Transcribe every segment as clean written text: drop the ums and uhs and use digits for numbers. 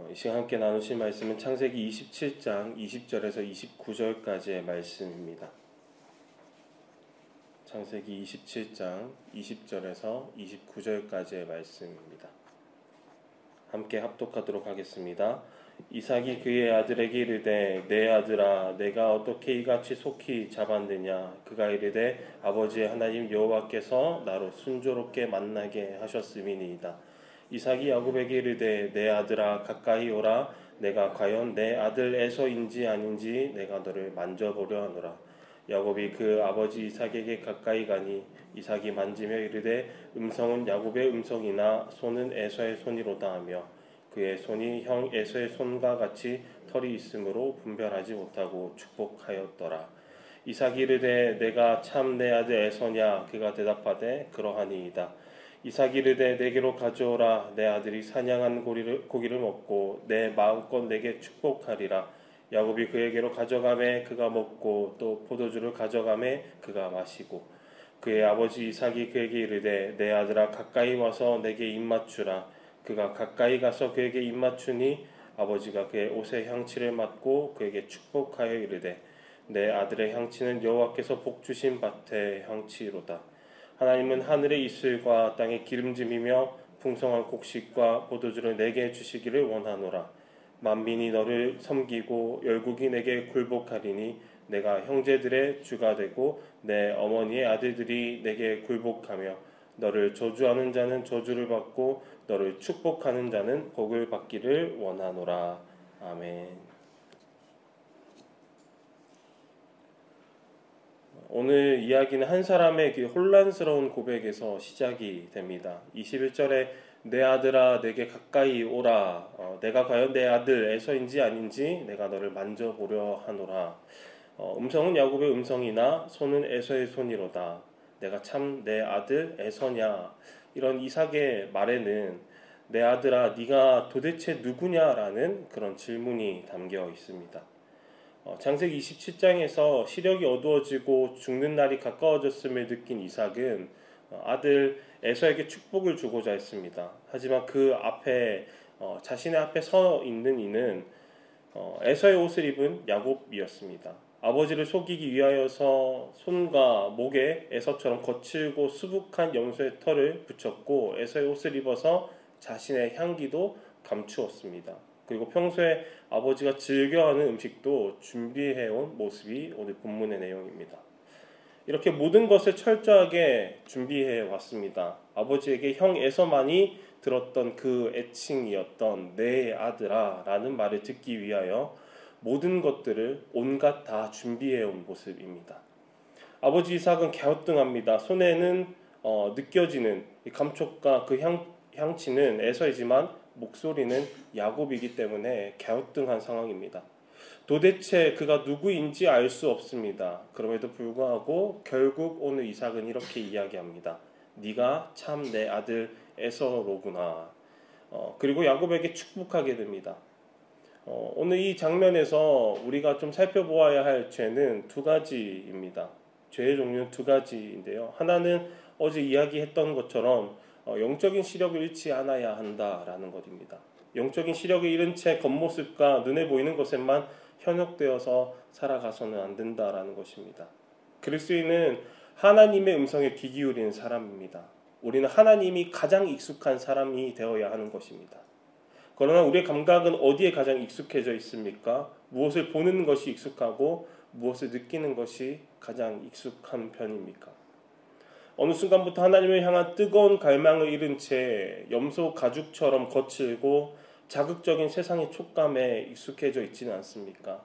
이 시간 함께 나누실 말씀은 창세기 27장 20절에서 29절까지의 말씀입니다. 창세기 27장 20절에서 29절까지의 말씀입니다. 함께 합독하도록 하겠습니다. 이삭이 그의 아들에게 이르되 내 아들아 내가 어떻게 이같이 속히 잡았느냐. 그가 이르되 아버지의 하나님 여호와께서 나로 순조롭게 만나게 하셨음이니이다. 이삭이 야곱에게 이르되 내 아들아 가까이 오라. 내가 과연 내 아들 에서인지 아닌지 내가 너를 만져보려 하노라. 야곱이 그 아버지 이삭에게 가까이 가니 이삭이 만지며 이르되 음성은 야곱의 음성이나 손은 에서의 손이로다 하며 그의 손이 형 에서의 손과 같이 털이 있으므로 분별하지 못하고 축복하였더라. 이삭이 이르되 내가 참 내 아들 에서냐. 그가 대답하되 그러하니이다. 이삭이 이르되 내게로 가져오라. 내 아들이 사냥한 고기를 먹고 내 마음껏 내게 축복하리라. 야곱이 그에게로 가져가매 그가 먹고 또 포도주를 가져가매 그가 마시고 그의 아버지 이삭이 그에게 이르되 내 아들아 가까이 와서 내게 입맞추라. 그가 가까이 가서 그에게 입맞추니 아버지가 그의 옷의 향취를 맡고 그에게 축복하여 이르되 내 아들의 향취는 여호와께서 복 주신 밭의 향취로다. 하나님은 하늘의 이슬과 땅의 기름짐이며 풍성한 곡식과 포도주를 내게 주시기를 원하노라. 만민이 너를 섬기고 열국이 내게 굴복하리니 내가 형제들의 주가 되고 내 어머니의 아들들이 내게 굴복하며 너를 저주하는 자는 저주를 받고 너를 축복하는 자는 복을 받기를 원하노라. 아멘. 오늘 이야기는 한 사람의 그 혼란스러운 고백에서 시작이 됩니다. 21절에 내 아들아 내게 가까이 오라. 내가 과연 내 아들 에서인지 아닌지 내가 너를 만져보려 하노라. 음성은 야곱의 음성이나 손은 에서의 손이로다. 내가 참 내 아들 에서냐. 이런 이삭의 말에는 내 아들아 네가 도대체 누구냐라는 그런 질문이 담겨 있습니다. 창세기 27장에서 시력이 어두워지고 죽는 날이 가까워졌음을 느낀 이삭은 아들 에서에게 축복을 주고자 했습니다. 하지만 그 앞에 자신의 앞에 서 있는 이는 에서의 옷을 입은 야곱이었습니다. 아버지를 속이기 위하여서 손과 목에 에서처럼 거칠고 수북한 염소의 털을 붙였고 에서의 옷을 입어서 자신의 향기도 감추었습니다. 그리고 평소에 아버지가 즐겨하는 음식도 준비해온 모습이 오늘 본문의 내용입니다. 이렇게 모든 것을 철저하게 준비해 왔습니다. 아버지에게 형 에서만이 들었던 그 애칭이었던 내 아들아 라는 말을 듣기 위하여 모든 것들을 온갖 다 준비해온 모습입니다. 아버지 이삭은 갸우뚱합니다. 손에는 느껴지는 감촉과 그 향치는 에서이지만 목소리는 야곱이기 때문에 갸우뚱한 상황입니다. 도대체 그가 누구인지 알 수 없습니다. 그럼에도 불구하고 결국 오늘 이삭은 이렇게 이야기합니다. 네가 참 내 아들 에서로구나. 그리고 야곱에게 축복하게 됩니다. 오늘 이 장면에서 우리가 좀 살펴보아야 할 죄는 두 가지입니다. 죄의 종류는 두 가지인데요. 하나는 어제 이야기했던 것처럼 영적인 시력을 잃지 않아야 한다라는 것입니다. 영적인 시력을 잃은 채 겉모습과 눈에 보이는 것에만 현혹되어서 살아가서는 안 된다라는 것입니다. 그리스도인은 하나님의 음성에 귀 기울이는 사람입니다. 우리는 하나님이 가장 익숙한 사람이 되어야 하는 것입니다. 그러나 우리의 감각은 어디에 가장 익숙해져 있습니까? 무엇을 보는 것이 익숙하고 무엇을 느끼는 것이 가장 익숙한 편입니까? 어느 순간부터 하나님을 향한 뜨거운 갈망을 잃은 채 염소 가죽처럼 거칠고 자극적인 세상의 촉감에 익숙해져 있지는 않습니까?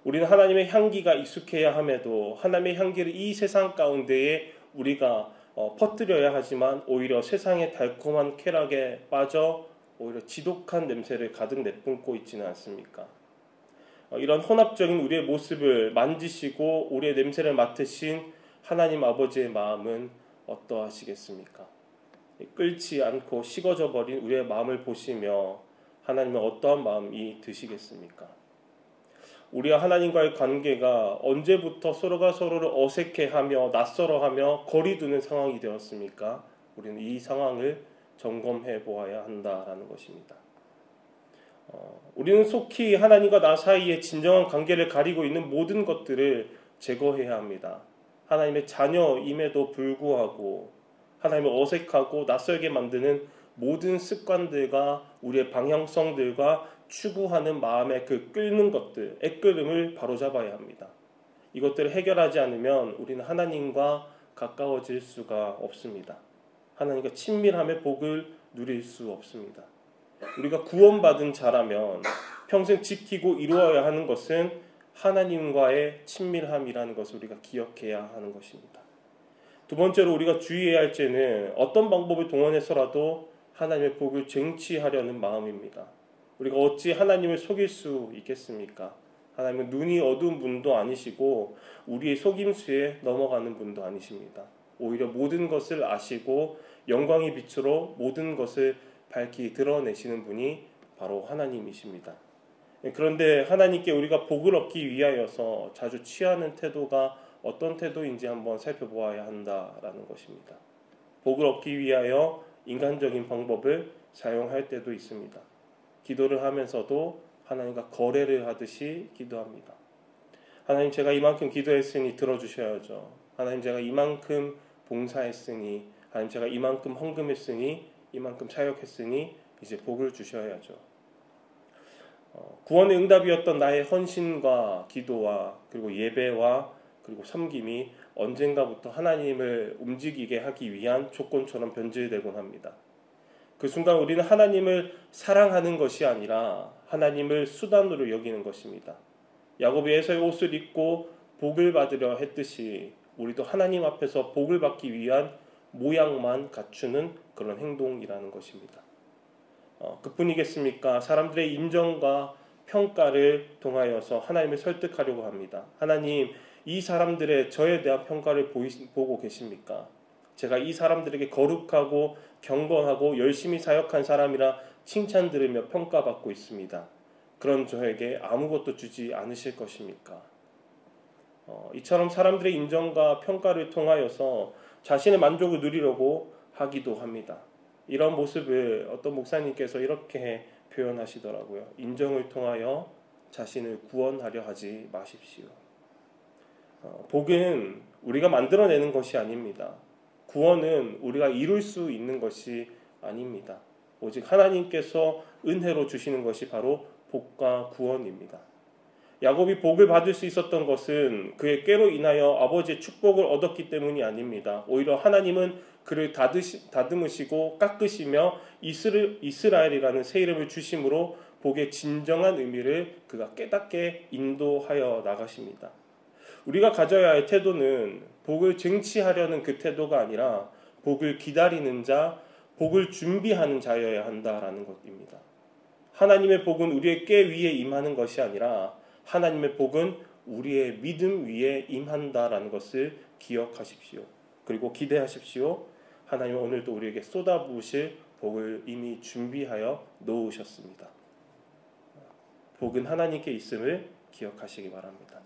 우리는 하나님의 향기가 익숙해야 함에도 하나님의 향기를 이 세상 가운데에 우리가 퍼뜨려야 하지만 오히려 세상의 달콤한 쾌락에 빠져 오히려 지독한 냄새를 가득 내뿜고 있지는 않습니까? 이런 혼합적인 우리의 모습을 만지시고 우리의 냄새를 맡으신 하나님 아버지의 마음은 어떠하시겠습니까? 끓지 않고 식어져 버린 우리의 마음을 보시며 하나님은 어떠한 마음이 드시겠습니까? 우리와 하나님과의 관계가 언제부터 서로가 서로를 어색해하며 낯설어하며 거리두는 상황이 되었습니까? 우리는 이 상황을 점검해 보아야 한다라는 것입니다. 우리는 속히 하나님과 나 사이에 진정한 관계를 가리고 있는 모든 것들을 제거해야 합니다. 하나님의 자녀임에도 불구하고 하나님을 어색하고 낯설게 만드는 모든 습관들과 우리의 방향성들과 추구하는 마음의 그 끓는 것들, 애끓음을 바로잡아야 합니다. 이것들을 해결하지 않으면 우리는 하나님과 가까워질 수가 없습니다. 하나님과 친밀함의 복을 누릴 수 없습니다. 우리가 구원받은 자라면 평생 지키고 이루어야 하는 것은 하나님과의 친밀함이라는 것을 우리가 기억해야 하는 것입니다. 두 번째로 우리가 주의해야 할 죄는 어떤 방법을 동원해서라도 하나님의 복을 쟁취하려는 마음입니다. 우리가 어찌 하나님을 속일 수 있겠습니까? 하나님은 눈이 어두운 분도 아니시고 우리의 속임수에 넘어가는 분도 아니십니다. 오히려 모든 것을 아시고 영광의 빛으로 모든 것을 밝히 드러내시는 분이 바로 하나님이십니다. 그런데 하나님께 우리가 복을 얻기 위하여서 자주 취하는 태도가 어떤 태도인지 한번 살펴보아야 한다라는 것입니다. 복을 얻기 위하여 인간적인 방법을 사용할 때도 있습니다. 기도를 하면서도 하나님과 거래를 하듯이 기도합니다. 하나님, 제가 이만큼 기도했으니 들어주셔야죠. 하나님, 제가 이만큼 봉사했으니, 하나님, 제가 이만큼 헌금했으니, 이만큼 사역했으니 이제 복을 주셔야죠. 구원의 응답이었던 나의 헌신과 기도와 그리고 예배와 그리고 섬김이 언젠가부터 하나님을 움직이게 하기 위한 조건처럼 변질되곤 합니다. 그 순간 우리는 하나님을 사랑하는 것이 아니라 하나님을 수단으로 여기는 것입니다. 야곱이 에서의 옷을 입고 복을 받으려 했듯이 우리도 하나님 앞에서 복을 받기 위한 모양만 갖추는 그런 행동이라는 것입니다. 그뿐이겠습니까? 사람들의 인정과 평가를 통하여서 하나님을 설득하려고 합니다. 하나님, 이 사람들의 저에 대한 평가를 보고 계십니까? 제가 이 사람들에게 거룩하고 경건하고 열심히 사역한 사람이라 칭찬 들으며 평가받고 있습니다. 그런 저에게 아무것도 주지 않으실 것입니까? 이처럼 사람들의 인정과 평가를 통하여서 자신의 만족을 누리려고 하기도 합니다. 이런 모습을 어떤 목사님께서 이렇게 표현하시더라고요. 인정을 통하여 자신을 구원하려 하지 마십시오. 복은 우리가 만들어내는 것이 아닙니다. 구원은 우리가 이룰 수 있는 것이 아닙니다. 오직 하나님께서 은혜로 주시는 것이 바로 복과 구원입니다. 야곱이 복을 받을 수 있었던 것은 그의 꾀로 인하여 아버지의 축복을 얻었기 때문이 아닙니다. 오히려 하나님은 그를 다듬으시고 깎으시며 이스라엘이라는 새 이름을 주심으로 복의 진정한 의미를 그가 깨닫게 인도하여 나가십니다. 우리가 가져야 할 태도는 복을 쟁취하려는 그 태도가 아니라 복을 기다리는 자, 복을 준비하는 자여야 한다라는 것입니다. 하나님의 복은 우리의 꾀 위에 임하는 것이 아니라 하나님의 복은 우리의 믿음 위에 임한다라는 것을 기억하십시오. 그리고 기대하십시오. 하나님은 오늘도 우리에게 쏟아부으실 복을 이미 준비하여 놓으셨습니다. 복은 하나님께 있음을 기억하시기 바랍니다.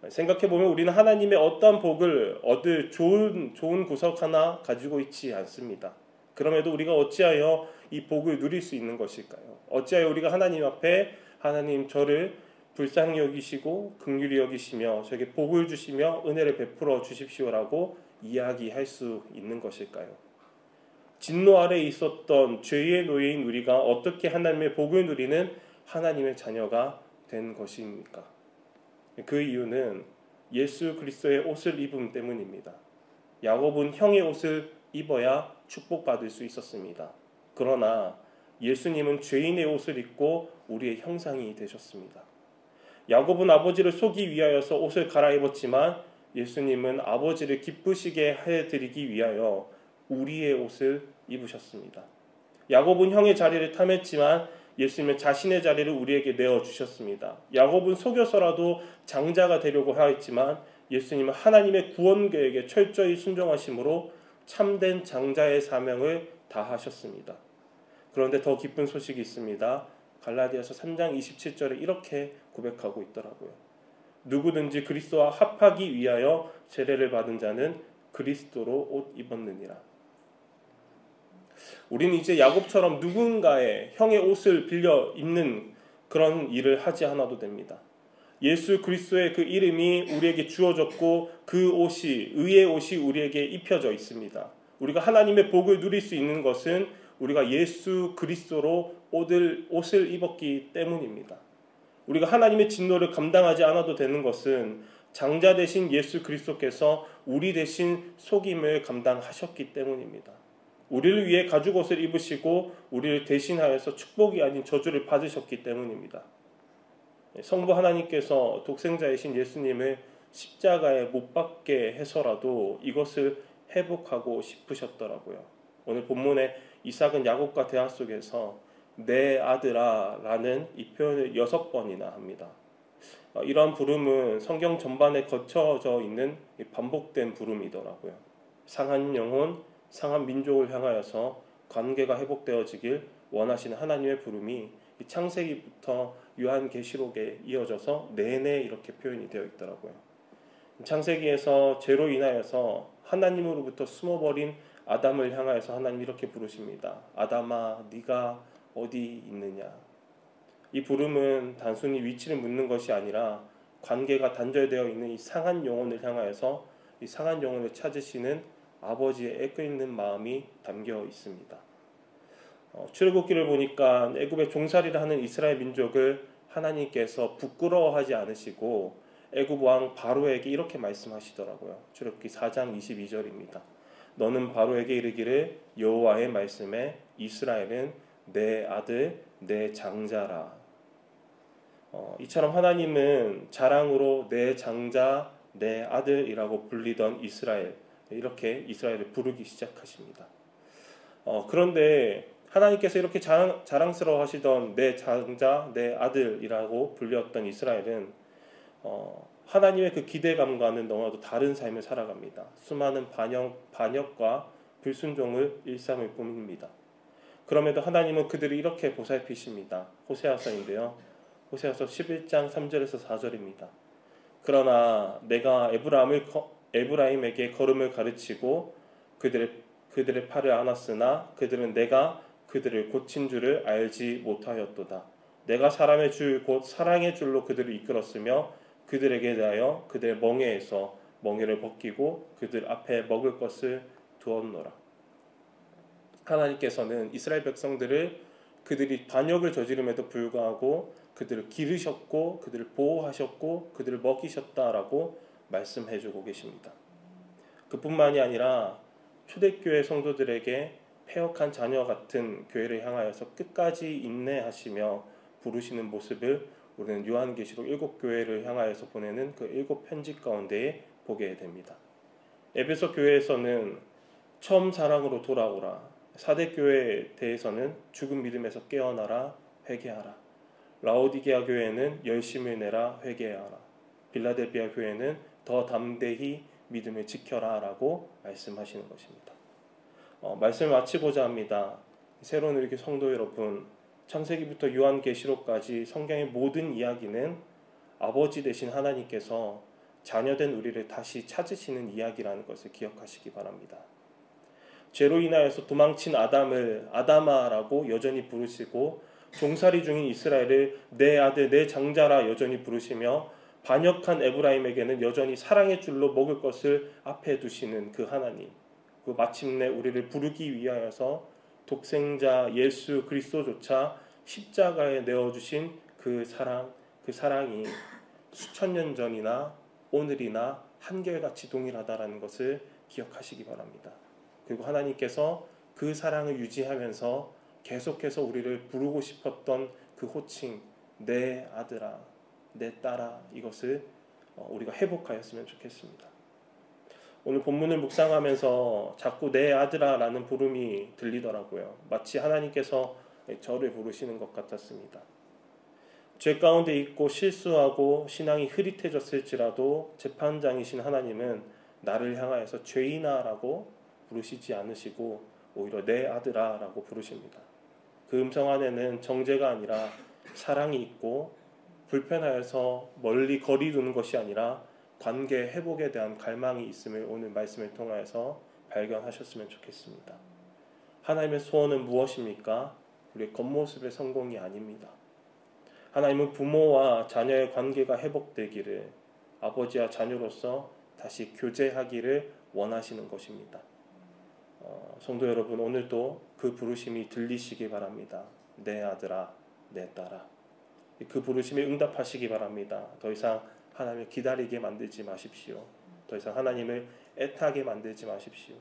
생각해보면 우리는 하나님의 어떠한 복을 얻을 좋은 구석 하나 가지고 있지 않습니다. 그럼에도 우리가 어찌하여 이 복을 누릴 수 있는 것일까요? 어찌하여 우리가 하나님 앞에 하나님 저를 불쌍히 여기시고 긍휼히 여기시며 저에게 복을 주시며 은혜를 베풀어 주십시오라고 이야기할 수 있는 것일까요? 진노 아래에 있었던 죄의 노예인 우리가 어떻게 하나님의 복을 누리는 하나님의 자녀가 된 것입니까? 그 이유는 예수 그리스도의 옷을 입음 때문입니다. 야곱은 형의 옷을 입어야 축복받을 수 있었습니다. 그러나 예수님은 죄인의 옷을 입고 우리의 형상이 되셨습니다. 야곱은 아버지를 속이기 위하여서 옷을 갈아입었지만 예수님은 아버지를 기쁘시게 해드리기 위하여 우리의 옷을 입으셨습니다. 야곱은 형의 자리를 탐했지만 예수님은 자신의 자리를 우리에게 내어주셨습니다. 야곱은 속여서라도 장자가 되려고 하였지만 예수님은 하나님의 구원 계획에 철저히 순종하심으로 참된 장자의 사명을 다하셨습니다. 그런데 더 기쁜 소식이 있습니다. 갈라디아서 3장 27절에 이렇게 고백하고 있더라고요. 누구든지 그리스도와 합하기 위하여 세례를 받은 자는 그리스도로 옷 입었느니라. 우리는 이제 야곱처럼 누군가의 형의 옷을 빌려 입는 그런 일을 하지 않아도 됩니다. 예수 그리스도의 그 이름이 우리에게 주어졌고 그 옷이, 의의 옷이 우리에게 입혀져 있습니다. 우리가 하나님의 복을 누릴 수 있는 것은 우리가 예수 그리스도로 옷을 입었기 때문입니다. 우리가 하나님의 진노를 감당하지 않아도 되는 것은 장자 되신 예수 그리스도께서 우리 대신 속임을 감당하셨기 때문입니다. 우리를 위해 가죽옷을 입으시고 우리를 대신하여서 축복이 아닌 저주를 받으셨기 때문입니다. 성부 하나님께서 독생자이신 예수님을 십자가에 못 박게 해서라도 이것을 회복하고 싶으셨더라고요. 오늘 본문에 이삭은 야곱과 대화 속에서 내 아들아 라는 이 표현을 6번이나 합니다. 이러한 부름은 성경 전반에 거쳐져 있는 반복된 부름이더라고요. 상한 영혼, 상한 민족을 향하여서 관계가 회복되어지길 원하시는 하나님의 부름이 창세기부터 요한계시록에 이어져서 내내 이렇게 표현이 되어 있더라고요. 창세기에서 죄로 인하여서 하나님으로부터 숨어버린 아담을 향하여서 하나님이 이렇게 부르십니다. 아담아, 네가 어디 있느냐? 이 부름은 단순히 위치를 묻는 것이 아니라 관계가 단절되어 있는 이 상한 영혼을 향하여서 이 상한 영혼을 찾으시는 아버지의 애끓는 마음이 담겨 있습니다. 출애굽기를 보니까 애굽의 종살이를 하는 이스라엘 민족을 하나님께서 부끄러워하지 않으시고 애굽 왕 바로에게 이렇게 말씀하시더라고요. 출애굽기 4장 22절입니다. 너는 바로에게 이르기를 여호와의 말씀에 이스라엘은 내 아들 내 장자라. 이처럼 하나님은 자랑으로 내 장자 내 아들이라고 불리던 이스라엘, 이렇게 이스라엘을 부르기 시작하십니다. 그런데 하나님께서 이렇게 자랑스러워 하시던 내 장자 내 아들이라고 불렸던 이스라엘은 하나님의 그 기대감과는 너무나도 다른 삶을 살아갑니다. 수많은 반역과 불순종을 일삼을 뿐입니다. 그럼에도 하나님은 그들을 이렇게 보살피십니다. 호세아서인데요. 호세아서 11장 3절에서 4절입니다. 그러나 내가 에브라임에게 걸음을 가르치고 그들의 팔을 안았으나 그들은 내가 그들을 고친 줄을 알지 못하였도다. 내가 사람의 줄 곧 사랑의 줄로 그들을 이끌었으며 그들에게 대하여 그들의 멍에에서 멍에를 벗기고 그들 앞에 먹을 것을 두었노라. 하나님께서는 이스라엘 백성들을 그들이 반역을 저지름에도 불구하고 그들을 기르셨고 그들을 보호하셨고 그들을 먹이셨다라고 말씀해주고 계십니다. 그뿐만이 아니라 초대교회 성도들에게 패역한 자녀 같은 교회를 향하여서 끝까지 인내하시며 부르시는 모습을 우리는 요한계시록 7교회를 향하여서 보내는 그 7편지 가운데에 보게 됩니다. 에베소 교회에서는 처음 사랑으로 돌아오라. 사대교회에 대해서는 죽은 믿음에서 깨어나라, 회개하라. 라오디게아 교회는 열심을 내라, 회개하라. 빌라델비아 교회는 더 담대히 믿음을 지켜라 라고 말씀하시는 것입니다. 말씀을 마치고자 합니다. 새로운 우리 성도 여러분, 창세기부터 요한계시록까지 성경의 모든 이야기는 아버지 되신 하나님께서 자녀된 우리를 다시 찾으시는 이야기라는 것을 기억하시기 바랍니다. 죄로 인하여서 도망친 아담을 아담아라고 여전히 부르시고 종살이 중인 이스라엘을 내 아들 내 장자라 여전히 부르시며 반역한 에브라임에게는 여전히 사랑의 줄로 먹을 것을 앞에 두시는 그 하나님, 그 마침내 우리를 부르기 위하여서 독생자 예수 그리스도조차 십자가에 내어주신 그 사랑이 수천 년 전이나 오늘이나 한결같이 동일하다라는 것을 기억하시기 바랍니다. 그리고 하나님께서 그 사랑을 유지하면서 계속해서 우리를 부르고 싶었던 그 호칭, 내 아들아, 내 딸아, 이것을 우리가 회복하였으면 좋겠습니다. 오늘 본문을 묵상하면서 자꾸 내 아들아 라는 부름이 들리더라고요. 마치 하나님께서 저를 부르시는 것 같았습니다. 죄 가운데 있고 실수하고 신앙이 흐릿해졌을지라도 재판장이신 하나님은 나를 향하여서 죄인아 라고 부르시지 않으시고 오히려 내 아들아 라고 부르십니다. 그 음성 안에는 정죄가 아니라 사랑이 있고 불편하여서 멀리 거리 두는 것이 아니라 관계 회복에 대한 갈망이 있음을 오늘 말씀을 통하여서 발견하셨으면 좋겠습니다. 하나님의 소원은 무엇입니까? 우리의 겉모습의 성공이 아닙니다. 하나님은 부모와 자녀의 관계가 회복되기를, 아버지와 자녀로서 다시 교제하기를 원하시는 것입니다. 성도 여러분, 오늘도 그 부르심이 들리시기 바랍니다. 내 아들아, 내 딸아. 그 부르심에 응답하시기 바랍니다. 더 이상 하나님을 기다리게 만들지 마십시오. 더 이상 하나님을 애타게 만들지 마십시오.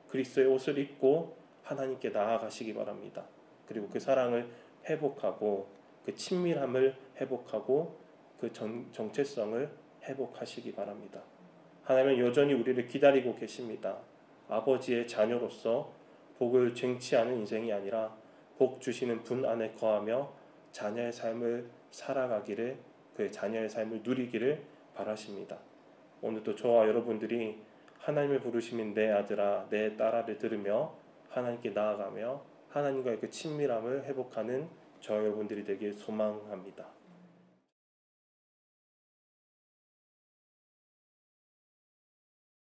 그리스도의 옷을 입고 하나님께 나아가시기 바랍니다. 그리고 그 사랑을 회복하고 그 친밀함을 회복하고 그 정체성을 회복하시기 바랍니다. 하나님은 여전히 우리를 기다리고 계십니다. 아버지의 자녀로서 복을 쟁취하는 인생이 아니라 복 주시는 분 안에 거하며 자녀의 삶을 살아가기를, 그의 자녀의 삶을 누리기를 바라십니다. 오늘도 저와 여러분들이 하나님의 부르심인 내 아들아 내 딸아를 들으며 하나님께 나아가며 하나님과의 그 친밀함을 회복하는 저와 여러분들이 되길 소망합니다.